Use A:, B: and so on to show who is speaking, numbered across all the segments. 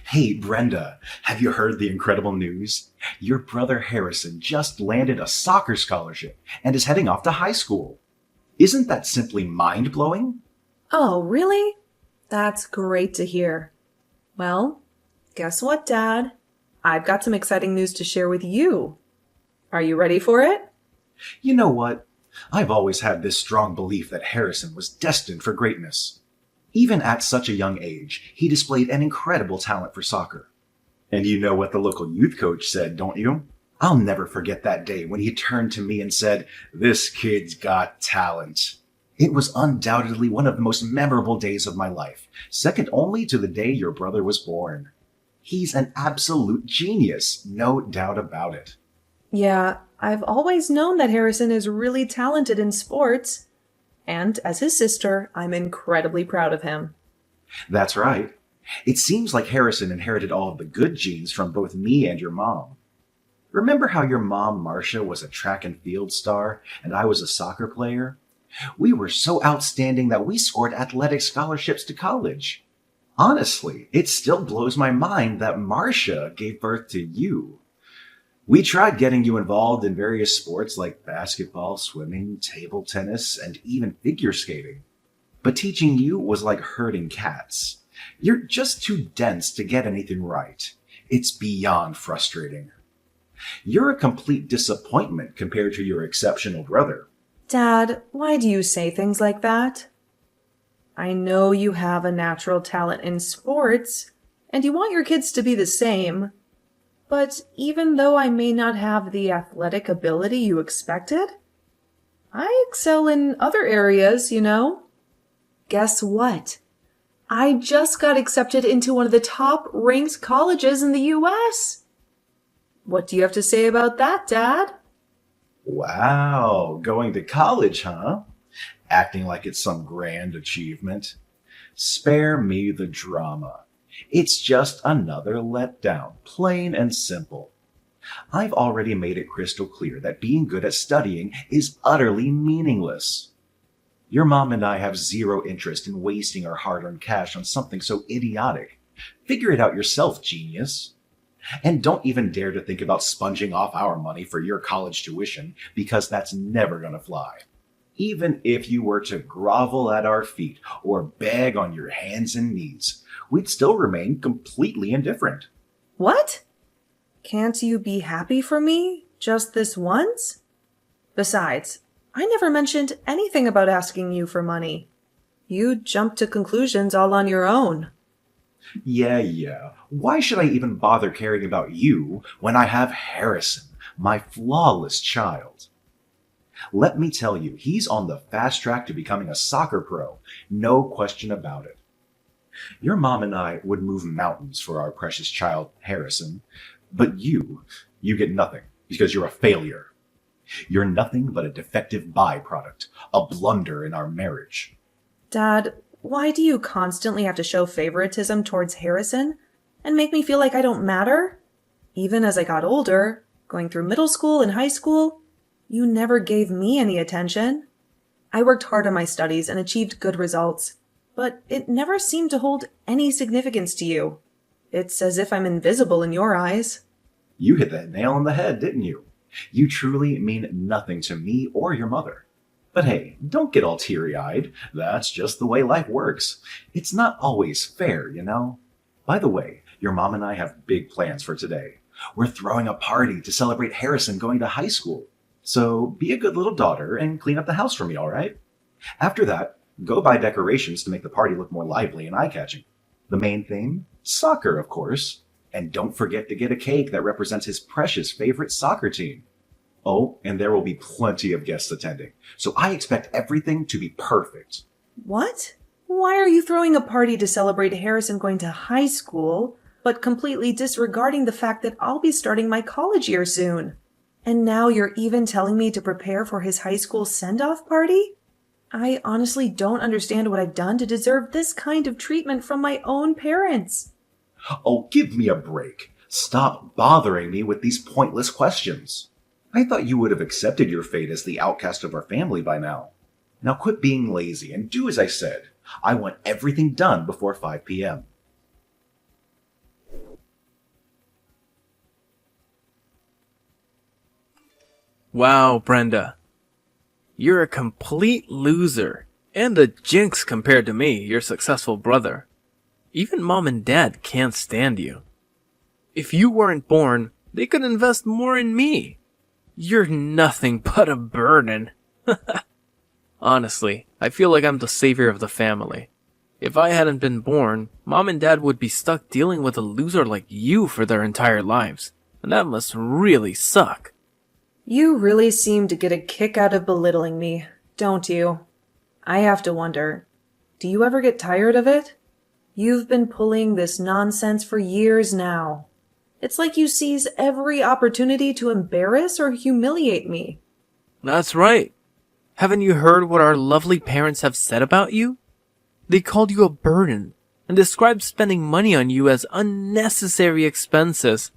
A: Hey, Brenda, have you heard the incredible news? Your brother Harrison just landed a soccer scholarship and is heading off to high school. Isn't that simply mind-blowing?
B: Oh, really? That's great to hear. Well, guess what, Dad? I've got some exciting news to share with you. Are you ready for it?
A: You know what? I've always had this strong belief that Harrison was destined for greatness. Even at such a young age, he displayed an incredible talent for soccer. And you know what the local youth coach said, don't you? I'll never forget that day when he turned to me and said, "This kid's got talent." It was undoubtedly one of the most memorable days of my life, second only to the day your brother was born. He's an absolute genius, no doubt about it.
B: Yeah, I've always known that Harrison is really talented in sports. And as his sister, I'm incredibly proud of him.
A: That's right. It seems like Harrison inherited all of the good genes from both me and your mom. Remember how your mom, Marcia, was a track and field star and I was a soccer player? We were so outstanding that we scored athletic scholarships to college. Honestly, it still blows my mind that Marcia gave birth to you. We tried getting you involved in various sports like basketball, swimming, table tennis, and even figure skating. But teaching you was like herding cats. You're just too dense to get anything right. It's beyond frustrating. You're a complete disappointment compared to your exceptional brother.
B: Dad, why do you say things like that? I know you have a natural talent in sports, and you want your kids to be the same. But even though I may not have the athletic ability you expected, I excel in other areas, you know. Guess what? I just got accepted into one of the top-ranked colleges in the U.S. What do you have to say about that, Dad?
A: Wow, going to college, huh? Acting like it's some grand achievement. Spare me the drama. It's just another letdown, plain and simple. I've already made it crystal clear that being good at studying is utterly meaningless. Your mom and I have zero interest in wasting our hard-earned cash on something so idiotic. Figure it out yourself, genius. And don't even dare to think about sponging off our money for your college tuition, because that's never gonna fly. Even if you were to grovel at our feet or beg on your hands and knees, we'd still remain completely indifferent.
B: What? Can't you be happy for me just this once? Besides, I never mentioned anything about asking you for money. You jumped to conclusions all on your own.
A: Yeah. Why should I even bother caring about you when I have Harrison, my flawless child? Let me tell you, he's on the fast track to becoming a soccer pro, no question about it. Your mom and I would move mountains for our precious child, Harrison, but you get nothing because you're a failure. You're nothing but a defective byproduct, a blunder in our marriage.
B: Dad, why do you constantly have to show favoritism towards Harrison and make me feel like I don't matter? Even as I got older, going through middle school and high school, you never gave me any attention. I worked hard on my studies and achieved good results, but it never seemed to hold any significance to you. It's as if I'm invisible in your eyes.
A: You hit that nail on the head, didn't you? You truly mean nothing to me or your mother. But hey, don't get all teary-eyed. That's just the way life works. It's not always fair, you know? By the way, your mom and I have big plans for today. We're throwing a party to celebrate Harrison going to high school. So be a good little daughter and clean up the house for me, all right? After that, go buy decorations to make the party look more lively and eye-catching. The main theme? Soccer, of course. And don't forget to get a cake that represents his precious favorite soccer team. Oh, and there will be plenty of guests attending, so I expect everything to be perfect.
B: What? Why are you throwing a party to celebrate Harrison going to high school, but completely disregarding the fact that I'll be starting my college year soon? And now you're even telling me to prepare for his high school send-off party? I honestly don't understand what I've done to deserve this kind of treatment from my own parents.
A: Oh, give me a break. Stop bothering me with these pointless questions. I thought you would have accepted your fate as the outcast of our family by now. Now quit being lazy and do as I said. I want everything done before 5 p.m.
C: Wow, Brenda. You're a complete loser, and a jinx compared to me, your successful brother. Even Mom and Dad can't stand you. If you weren't born, they could invest more in me. You're nothing but a burden. Honestly, I feel like I'm the savior of the family. If I hadn't been born, Mom and Dad would be stuck dealing with a loser like you for their entire lives, and that must really suck.
B: You really seem to get a kick out of belittling me, don't you? I have to wonder, do you ever get tired of it? You've been pulling this nonsense for years now. It's like you seize every opportunity to embarrass or humiliate me.
C: That's right. Haven't you heard what our lovely parents have said about you? They called you a burden and described spending money on you as unnecessary expenses.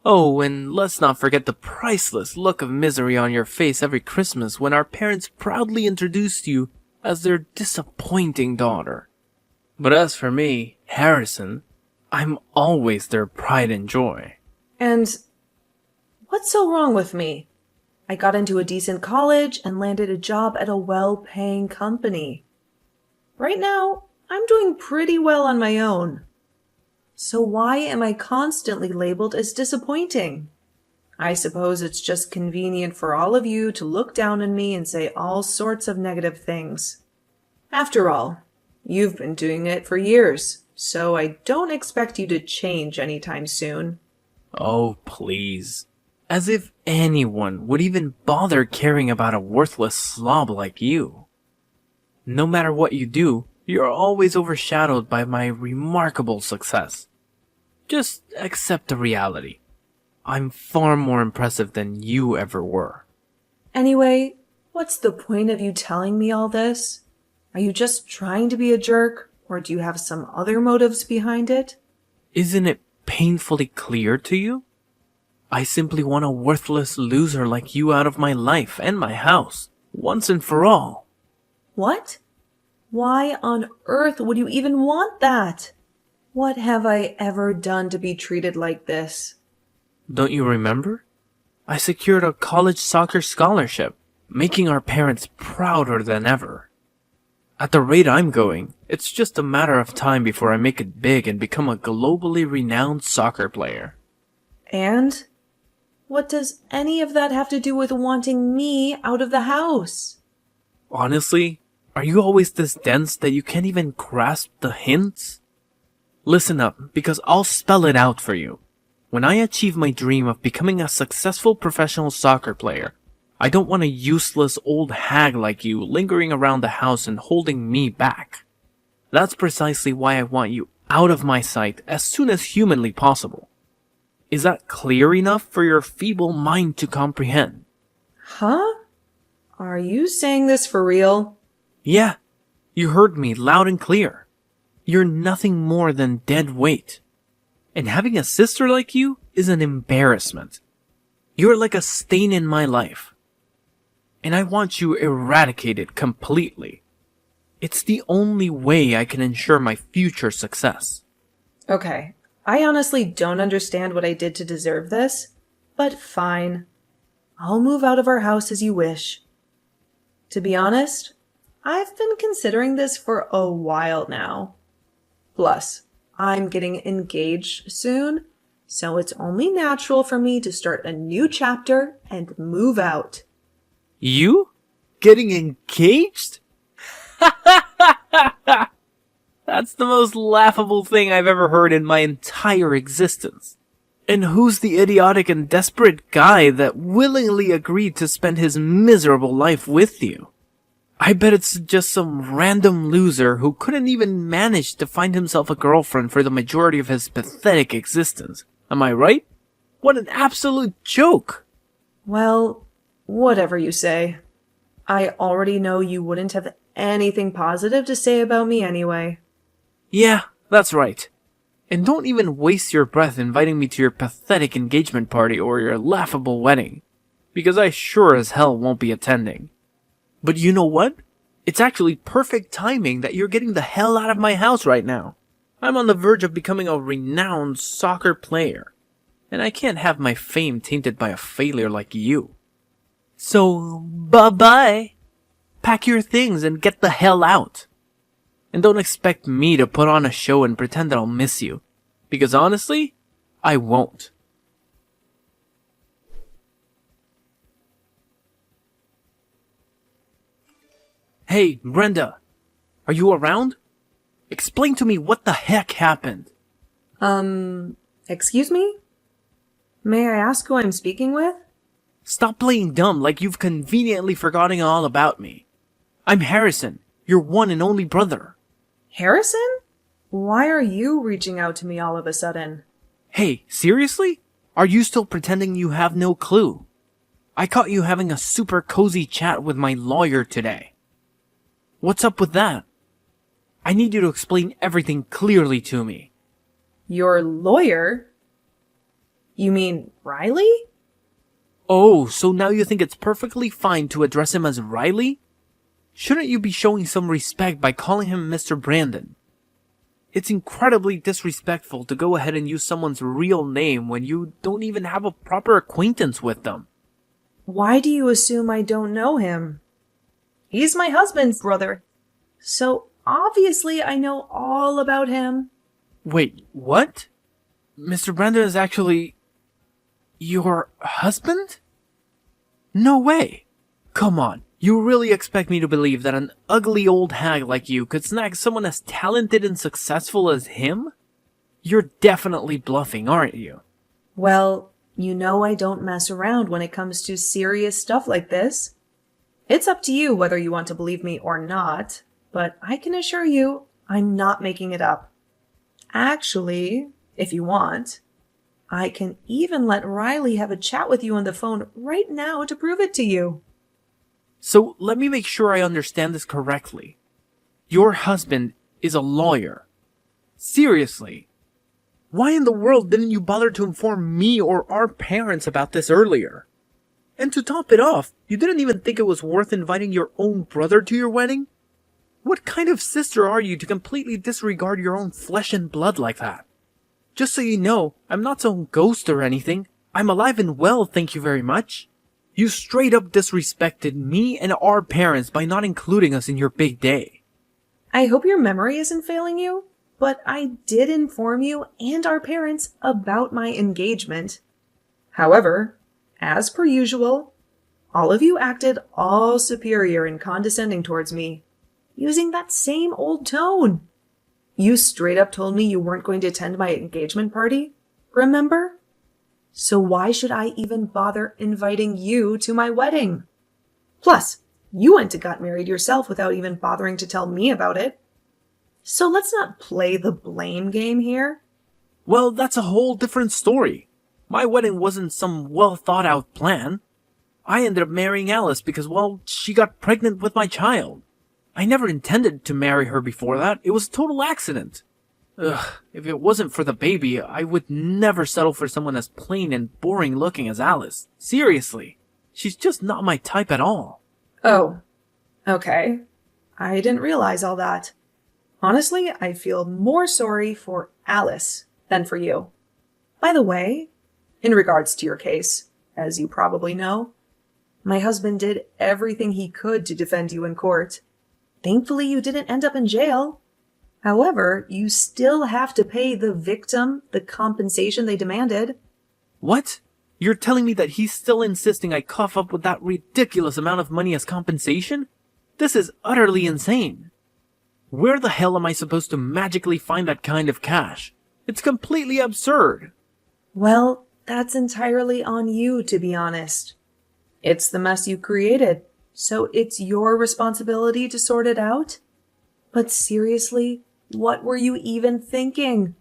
C: Oh, and let's not forget the priceless look of misery on your face every Christmas when our parents proudly introduced you as their disappointing daughter. But as for me, Harrison, I'm always their pride and joy.
B: And what's so wrong with me? I got into a decent college and landed a job at a well-paying company. Right now, I'm doing pretty well on my own. So why am I constantly labeled as disappointing? I suppose it's just convenient for all of you to look down on me and say all sorts of negative things. After all, you've been doing it for years, so I don't expect you to change anytime soon.
C: Oh, please. As if anyone would even bother caring about a worthless slob like you. No matter what you do, you're always overshadowed by my remarkable success. Just accept the reality. I'm far more impressive than you ever were.
B: Anyway, what's the point of you telling me all this? Are you just trying to be a jerk, or do you have some other motives behind it?
C: Isn't it painfully clear to you? I simply want a worthless loser like you out of my life and my house, once and for all.
B: What? Why on earth would you even want that? What have I ever done to be treated like this?
C: Don't you remember? I secured a college soccer scholarship, making our parents prouder than ever. At the rate I'm going, it's just a matter of time before I make it big and become a globally renowned soccer player.
B: And? What does any of that have to do with wanting me out of the house?
C: Honestly, are you always this dense that you can't even grasp the hints? Listen up, because I'll spell it out for you. When I achieve my dream of becoming a successful professional soccer player, I don't want a useless old hag like you lingering around the house and holding me back. That's precisely why I want you out of my sight as soon as humanly possible. Is that clear enough for your feeble mind to comprehend?
B: Huh? Are you saying this for real?
C: Yeah, you heard me loud and clear. You're nothing more than dead weight. And having a sister like you is an embarrassment. You're like a stain in my life. And I want you eradicated completely. It's the only way I can ensure my future success.
B: Okay, I honestly don't understand what I did to deserve this, but fine. I'll move out of our house as you wish. To be honest, I've been considering this for a while now. Plus, I'm getting engaged soon, so it's only natural for me to start a new chapter and move out.
C: You? Getting engaged? That's the most laughable thing I've ever heard in my entire existence. And who's the idiotic and desperate guy that willingly agreed to spend his miserable life with you? I bet it's just some random loser who couldn't even manage to find himself a girlfriend for the majority of his pathetic existence. Am I right? What an absolute joke!
B: Well, whatever you say. I already know you wouldn't have anything positive to say about me anyway.
C: Yeah, that's right. And don't even waste your breath inviting me to your pathetic engagement party or your laughable wedding, because I sure as hell won't be attending. But you know what? It's actually perfect timing that you're getting the hell out of my house right now. I'm on the verge of becoming a renowned soccer player. and I can't have my fame tainted by a failure like you. So, bye-bye. Pack your things and get the hell out. And don't expect me to put on a show and pretend that I'll miss you. Because honestly, I won't. Hey, Brenda. Are you around? Explain to me what the heck happened.
B: Excuse me? May I ask who I'm speaking with?
C: Stop playing dumb like you've conveniently forgotten all about me. I'm Harrison, your one and only brother.
B: Harrison? Why are you reaching out to me all of a sudden?
C: Hey, seriously? Are you still pretending you have no clue? I caught you having a super cozy chat with my lawyer today. What's up with that? I need you to explain everything clearly to me.
B: Your lawyer? You mean Riley?
C: Oh, so now you think it's perfectly fine to address him as Riley? Shouldn't you be showing some respect by calling him Mr. Brandon? It's incredibly disrespectful to go ahead and use someone's real name when you don't even have a proper acquaintance with them.
B: Why do you assume I don't know him? He's my husband's brother. So obviously I know all about him.
C: Wait, what? Mr. Brandon is actually... your husband? No way. Come on, you really expect me to believe that an ugly old hag like you could snag someone as talented and successful as him? You're definitely bluffing, aren't you?
B: Well, you know I don't mess around when it comes to serious stuff like this. It's up to you whether you want to believe me or not, but I can assure you I'm not making it up. Actually, if you want, I can even let Riley have a chat with you on the phone right now to prove it to you.
C: So let me make sure I understand this correctly. Your husband is a lawyer. Seriously. Why in the world didn't you bother to inform me or our parents about this earlier? And to top it off, you didn't even think it was worth inviting your own brother to your wedding? What kind of sister are you to completely disregard your own flesh and blood like that? Just so you know, I'm not some ghost or anything. I'm alive and well, thank you very much. You straight up disrespected me and our parents by not including us in your big day.
B: I hope your memory isn't failing you, but I did inform you and our parents about my engagement. However, as per usual, all of you acted all superior and condescending towards me, using that same old tone. You straight up told me you weren't going to attend my engagement party, remember? So why should I even bother inviting you to my wedding? Plus, you went and got married yourself without even bothering to tell me about it. So let's not play the blame game here.
C: Well, that's a whole different story. My wedding wasn't some well-thought-out plan. I ended up marrying Alice because, well, she got pregnant with my child. I never intended to marry her before that. It was a total accident. Ugh, if it wasn't for the baby, I would never settle for someone as plain and boring looking as Alice. Seriously. She's just not my type at all.
B: Oh, okay. I didn't realize all that. Honestly, I feel more sorry for Alice than for you. By the way, in regards to your case, as you probably know, my husband did everything he could to defend you in court. Thankfully, you didn't end up in jail. However, you still have to pay the victim the compensation they demanded.
C: What? You're telling me that he's still insisting I cough up with that ridiculous amount of money as compensation? This is utterly insane. Where the hell am I supposed to magically find that kind of cash? It's completely absurd.
B: Well, that's entirely on you, to be honest. It's the mess you created, so it's your responsibility to sort it out. But seriously, what were you even thinking?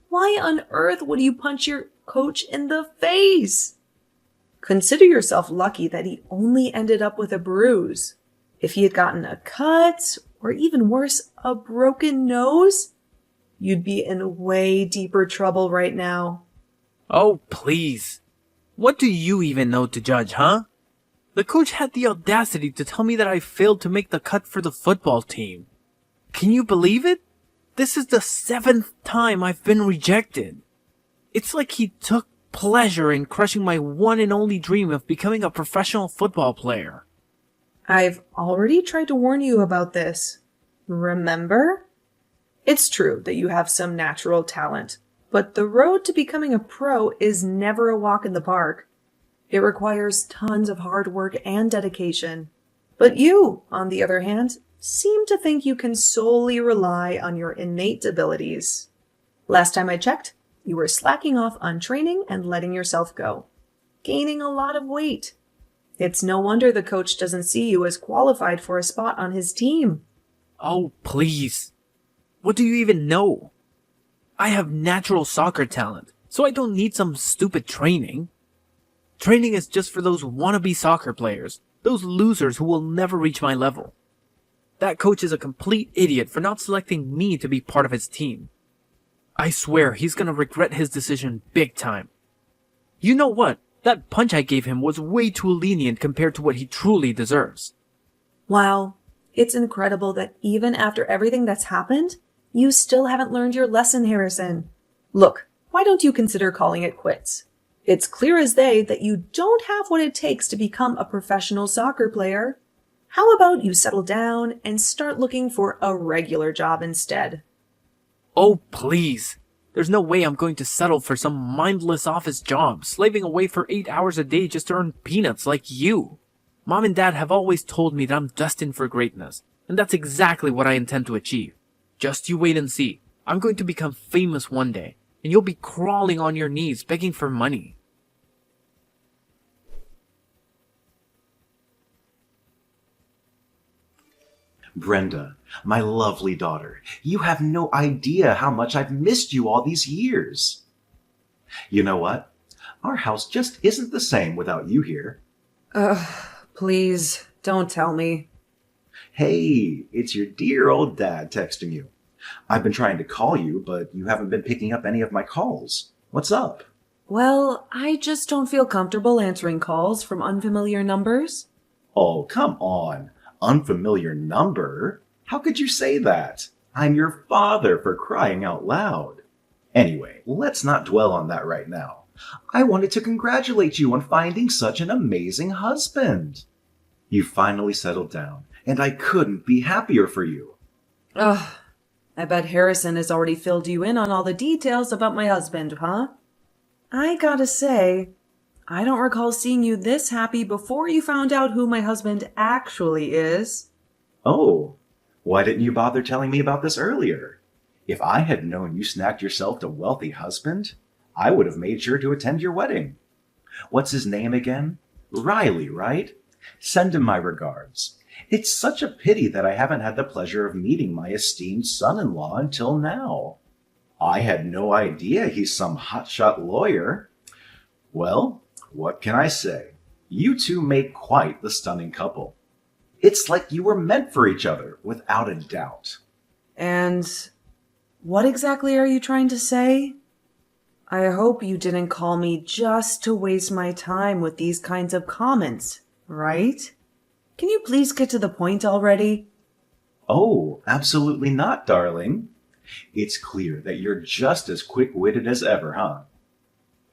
B: Why on earth would you punch your coach in the face? Consider yourself lucky that he only ended up with a bruise. If he had gotten a cut, or even worse, a broken nose, you'd be in way deeper trouble right now.
C: Oh, please. What do you even know to judge, huh? The coach had the audacity to tell me that I failed to make the cut for the football team. Can you believe it? This is the 7th time I've been rejected. It's like he took pleasure in crushing my one and only dream of becoming a professional football player.
B: I've already tried to warn you about this. Remember? It's true that you have some natural talent, but the road to becoming a pro is never a walk in the park. It requires tons of hard work and dedication. But you, on the other hand, seem to think you can solely rely on your innate abilities. Last time I checked, you were slacking off on training and letting yourself go, gaining a lot of weight. It's no wonder the coach doesn't see you as qualified for a spot on his team.
C: Oh, please. What do you even know? I have natural soccer talent, so I don't need some stupid training. Training is just for those wannabe soccer players, those losers who will never reach my level. That coach is a complete idiot for not selecting me to be part of his team. I swear he's gonna regret his decision big time. You know what? That punch I gave him was way too lenient compared to what he truly deserves.
B: Wow, it's incredible that even after everything that's happened, you still haven't learned your lesson, Harrison. Look, why don't you consider calling it quits? It's clear as day that you don't have what it takes to become a professional soccer player. How about you settle down and start looking for a regular job instead?
C: Oh, please. There's no way I'm going to settle for some mindless office job, slaving away for 8 hours a day just to earn peanuts like you. Mom and Dad have always told me that I'm destined for greatness, and that's exactly what I intend to achieve. Just you wait and see. I'm going to become famous one day, and you'll be crawling on your knees begging for money.
A: Brenda, my lovely daughter, you have no idea how much I've missed you all these years. You know what? Our house just isn't the same without you here.
B: Please, don't tell me.
A: Hey, it's your dear old dad texting you. I've been trying to call you, but you haven't been picking up any of my calls. What's up?
B: Well, I just don't feel comfortable answering calls from unfamiliar numbers.
A: Oh, come on. Unfamiliar number? How could you say that? I'm your father, for crying out loud. Anyway, let's not dwell on that right now. I wanted to congratulate you on finding such an amazing husband. You finally settled down, and I couldn't be happier for you.
B: Ugh, I bet Harrison has already filled you in on all the details about my husband, huh? I gotta say, I don't recall seeing you this happy before you found out who my husband actually is.
A: Oh, why didn't you bother telling me about this earlier? If I had known you snagged yourself a wealthy husband, I would have made sure to attend your wedding. What's his name again? Riley, right? Send him my regards. It's such a pity that I haven't had the pleasure of meeting my esteemed son-in-law until now. I had no idea he's some hotshot lawyer. Well, what can I say? You two make quite the stunning couple. It's like you were meant for each other, without a doubt.
B: And what exactly are you trying to say? I hope you didn't call me just to waste my time with these kinds of comments, right? Can you please get to the point already?
A: Oh, absolutely not, darling. It's clear that you're just as quick-witted as ever, huh?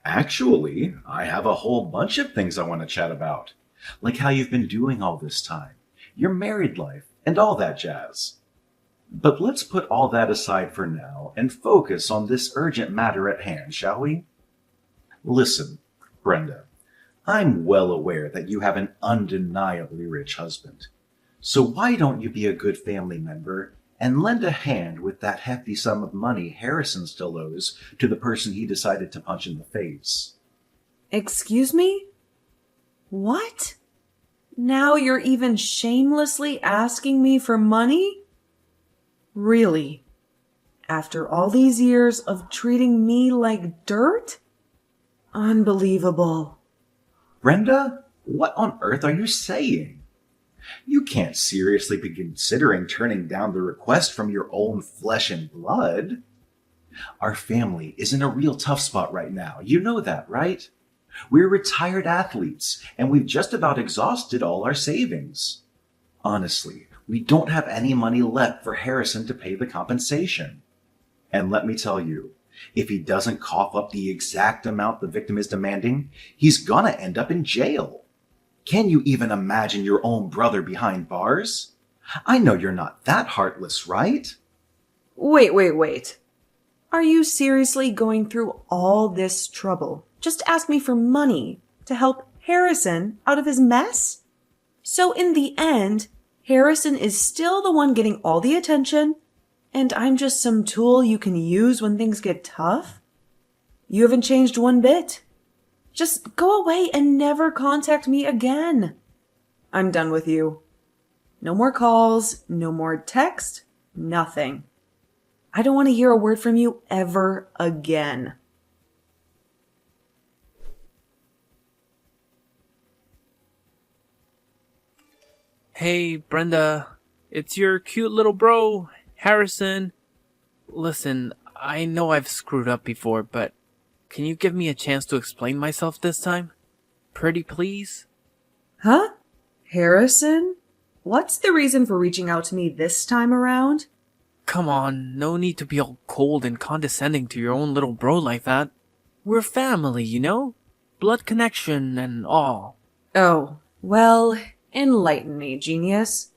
A: Actually, I have a whole bunch of things I want to chat about, like how you've been doing all this time, your married life, and all that jazz. But let's put all that aside for now and focus on this urgent matter at hand, shall we? Listen, Brenda, I'm well aware that you have an undeniably rich husband. So why don't you be a good family member and lend a hand with that hefty sum of money Harrison still owes to the person he decided to punch in the face?
B: Excuse me? What? Now you're even shamelessly asking me for money? Really? After all these years of treating me like dirt? Unbelievable.
A: Brenda, what on earth are you saying? You can't seriously be considering turning down the request from your own flesh and blood. Our family is in a real tough spot right now. You know that, right? We're retired athletes, and we've just about exhausted all our savings. Honestly, we don't have any money left for Harrison to pay the compensation. And let me tell you, If he doesn't cough up the exact amount the victim is demanding, he's gonna end up in jail. Can you even imagine your own brother behind bars? I know you're not that heartless, right?
B: Wait. Are you seriously going through all this trouble just to ask me for money to help Harrison out of his mess? So in the end, Harrison is still the one getting all the attention, and I'm just some tool you can use when things get tough? You haven't changed one bit. Just go away and never contact me again. I'm done with you. No more calls, no more text, nothing. I don't want to hear a word from you ever again.
C: Hey, Brenda. It's your cute little bro, Harrison. Listen, I know I've screwed up before, but can you give me a chance to explain myself this time? Pretty please?
B: Huh? Harrison? What's the reason for reaching out to me this time around?
C: Come on, no need to be all cold and condescending to your own little bro like that. We're family, you know? Blood connection and all.
B: Oh, well, enlighten me, genius.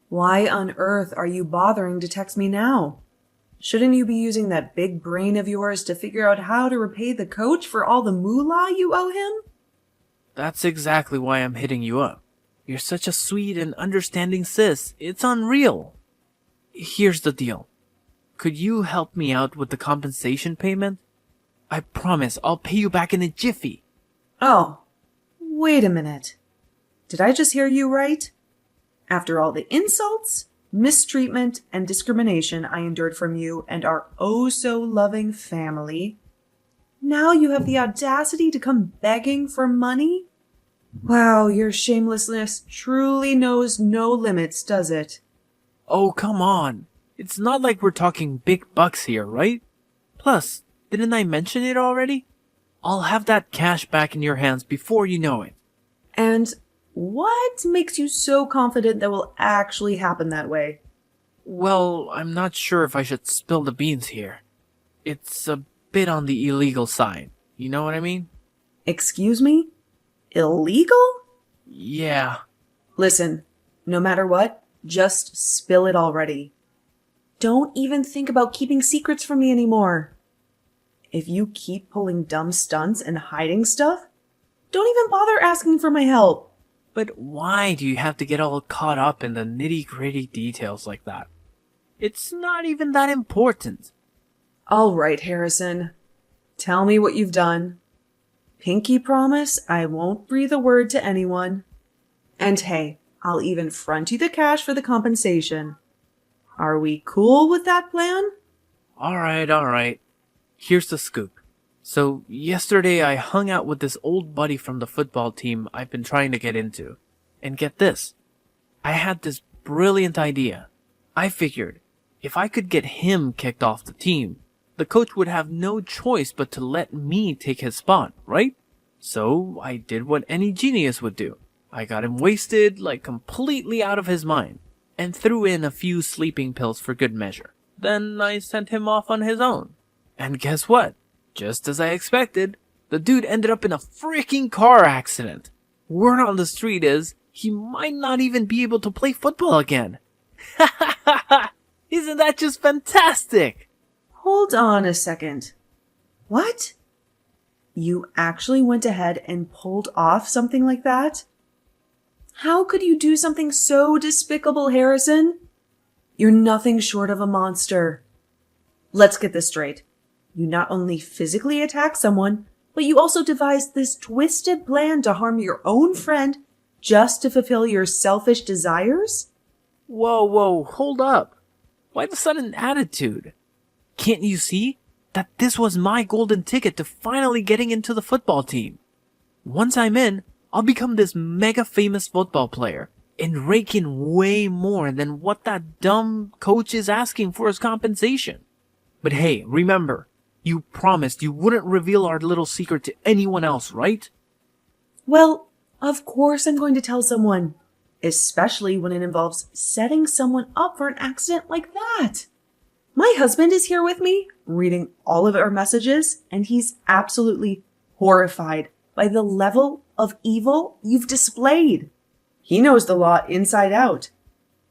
B: Why on earth are you bothering to text me now? Shouldn't you be using that big brain of yours to figure out how to repay the coach for all the moolah you owe him?
C: That's exactly why I'm hitting you up. You're such a sweet and understanding sis. It's unreal. Here's the deal. Could you help me out with the compensation payment? I promise I'll pay you back in a jiffy.
B: Oh, wait a minute. Did I just hear you right? After all the insults, mistreatment, and discrimination I endured from you and our oh-so-loving family, now you have the audacity to come begging for money? Wow, your shamelessness truly knows no limits, does it?
C: Oh, come on. It's not like we're talking big bucks here, right? Plus, didn't I mention it already? I'll have that cash back in your hands before you know it.
B: And what makes you so confident that will actually happen that way?
C: Well, I'm not sure if I should spill the beans here. It's a bit on the illegal side. You know what I mean?
B: Excuse me? Illegal?
C: Yeah.
B: Listen, no matter what, just spill it already. Don't even think about keeping secrets from me anymore. If you keep pulling dumb stunts and hiding stuff, don't even bother asking for my help.
C: But why do you have to get all caught up in the nitty-gritty details like that? It's not even that important.
B: All right, Harrison. Tell me what you've done. Pinky promise I won't breathe a word to anyone. And hey, I'll even front you the cash for the compensation. Are we cool with that plan?
C: Alright. Here's the scoop. So, yesterday I hung out with this old buddy from the football team I've been trying to get into. And get this. I had this brilliant idea. I figured, if I could get him kicked off the team, the coach would have no choice but to let me take his spot, right? So, I did what any genius would do. I got him wasted, like completely out of his mind, and threw in a few sleeping pills for good measure. Then I sent him off on his own. And guess what? Just as I expected, the dude ended up in a freaking car accident. Word on the street is, he might not even be able to play football again. Ha ha ha ha! Isn't that just fantastic?
B: Hold on a second. What? You actually went ahead and pulled off something like that? How could you do something so despicable, Harrison? You're nothing short of a monster. Let's get this straight. You not only physically attacked someone, but you also devised this twisted plan to harm your own friend just to fulfill your selfish desires?
C: Whoa, hold up. Why the sudden attitude? Can't you see that this was my golden ticket to finally getting into the football team? Once I'm in, I'll become this mega famous football player and rake in way more than what that dumb coach is asking for as compensation. But hey, remember, you promised you wouldn't reveal our little secret to anyone else, right?
B: Well, of course I'm going to tell someone, especially when it involves setting someone up for an accident like that. My husband is here with me, reading all of our messages, and he's absolutely horrified by the level of evil you've displayed. He knows the law inside out,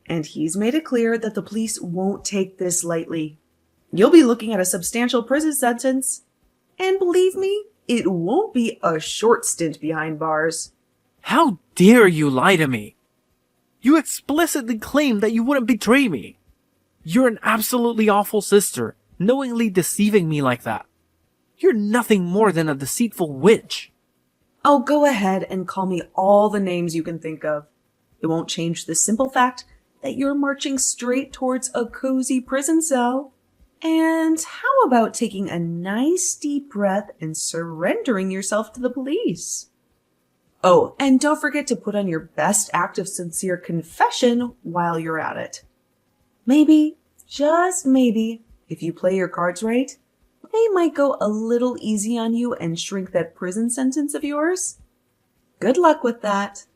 B: and he's made it clear that the police won't take this lightly. You'll be looking at a substantial prison sentence, and believe me, it won't be a short stint behind bars.
C: How dare you lie to me? You explicitly claimed that you wouldn't betray me. You're an absolutely awful sister, knowingly deceiving me like that. You're nothing more than a deceitful witch.
B: Oh, go ahead and call me all the names you can think of. It won't change the simple fact that you're marching straight towards a cozy prison cell. And how about taking a nice deep breath and surrendering yourself to the police? Oh, and don't forget to put on your best act of sincere confession while you're at it. Maybe, just maybe, if you play your cards right, they might go a little easy on you and shrink that prison sentence of yours. Good luck with that.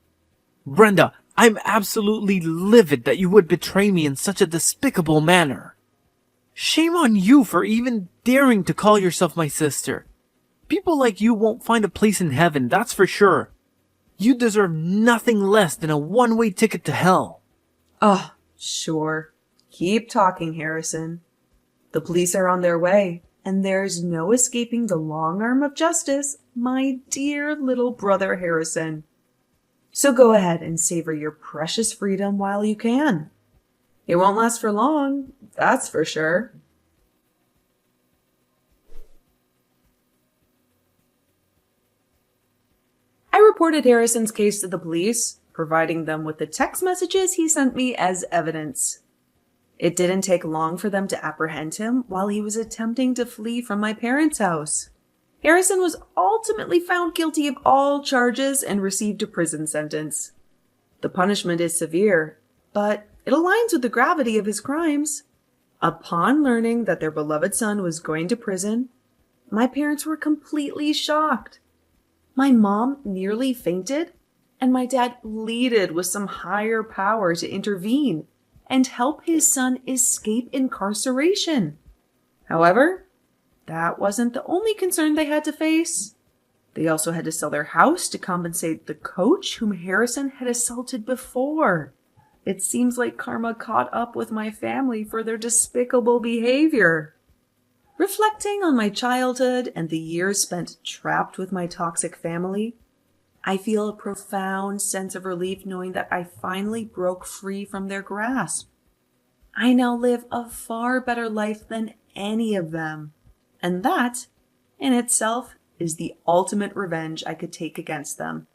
C: Brenda, I'm absolutely livid that you would betray me in such a despicable manner. Shame on you for even daring to call yourself my sister. People like you won't find a place in heaven, that's for sure. You deserve nothing less than a one-way ticket to hell.
B: Oh, sure. Keep talking, Harrison. The police are on their way, and there's no escaping the long arm of justice, my dear little brother Harrison. So go ahead and savor your precious freedom while you can. It won't last for long, that's for sure. I reported Harrison's case to the police, providing them with the text messages he sent me as evidence. It didn't take long for them to apprehend him while he was attempting to flee from my parents' house. Harrison was ultimately found guilty of all charges and received a prison sentence. The punishment is severe, but it aligns with the gravity of his crimes. Upon learning that their beloved son was going to prison, my parents were completely shocked. My mom nearly fainted, and my dad pleaded with some higher power to intervene and help his son escape incarceration. However, that wasn't the only concern they had to face. They also had to sell their house to compensate the coach whom Harrison had assaulted before. It seems like karma caught up with my family for their despicable behavior. Reflecting on my childhood and the years spent trapped with my toxic family, I feel a profound sense of relief knowing that I finally broke free from their grasp. I now live a far better life than any of them, and that, in itself, is the ultimate revenge I could take against them.